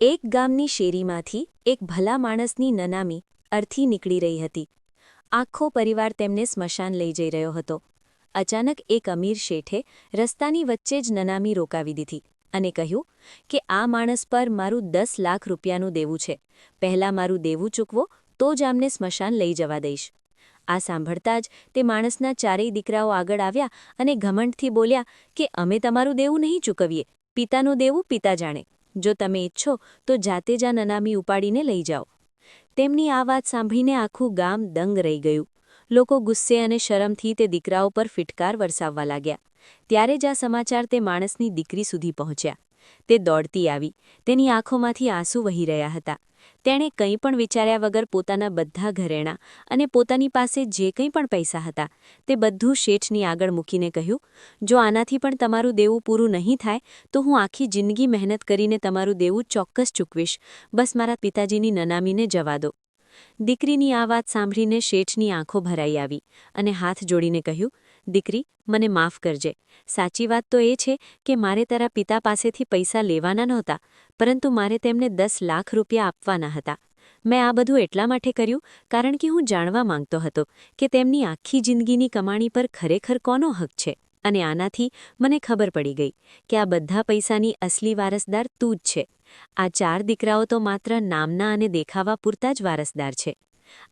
એક ગામની શેરીમાંથી એક ભલા માણસની નનામી અર્થી નીકળી રહી હતી. આખો પરિવાર તેમને સ્મશાન લઈ જઈ રહ્યો હતો. અચાનક એક અમીર શેઠે રસ્તાની વચ્ચે જ નનામી રોકાવી દીધી અને કહ્યું કે આ માણસ પર મારું 10 લાખ રૂપિયાનું દેવું છે. પહેલાં મારું દેવું ચૂકવો તો જ આમને સ્મશાન લઈ જવા દઈશ. આ સાંભળતા જ તે માણસના ચારેય દીકરાઓ આગળ આવ્યા અને ઘમંડથી બોલ્યા કે અમે તમારું દેવું નહીં ચૂકવીએ. પિતાનું દેવું પિતા જાણે. જો તમે ઈચ્છો તો જાતે જ આ નનામી ઉપાડીને લઈ જાઓ. તેમની આ વાત સાંભળીને આખું ગામ દંગ રહી ગયું. લોકો ગુસ્સે અને શરમથી તે દીકરાઓ પર ફિટકાર વરસાવવા લાગ્યા. ત્યારે જ આ સમાચાર તે માણસની દીકરી સુધી પહોંચ્યા. તે દોડતી આવી. તેની આંખોમાંથી આંસુ વહી રહ્યા હતા. તેણે કંઈ પણ વિચાર્યા વગર પોતાના બધા ઘરેણાં અને પોતાની પાસે જે કંઈ પણ પૈસા હતા તે બધું શેઠની આગળ મૂકીને કહ્યું, જો આનાથી પણ તમારું દેવું પૂરું નહીં થાય તો હું આખી જિંદગી મહેનત કરીને તમારું દેવું ચોક્કસ ચૂકવીશ. બસ મારા પિતાજીની નનામીને જવા દો. દીકરીની આ વાત સાંભળીને શેઠની આંખો ભરાઈ આવી અને હાથ જોડીને કહ્યું, દીકરી, મને માફ કરજે. સાચી વાત તો એ છે કે મારે તારા પિતા પાસેથી પૈસા લેવાના નહોતા, પરંતુ મારે તેમને 10 લાખ રૂપિયા આપવાના હતા. મેં આ બધું એટલા માટે કર્યું કારણ કે હું જાણવા માંગતો હતો કે તેમની આખી જિંદગીની કમાણી પર ખરેખર કોનો હક છે. અને આનાથી મને ખબર પડી ગઈ કે આ બધા પૈસાની અસલી વારસદાર તું જ છે. આ 4 દીકરાઓ તો માત્ર નામના અને દેખાવા પૂરતા જ વારસદાર છે.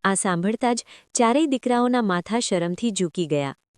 આ સાંભળતા જ ચારેય દીકરાઓના માથા શરમથી ઝૂકી ગયા.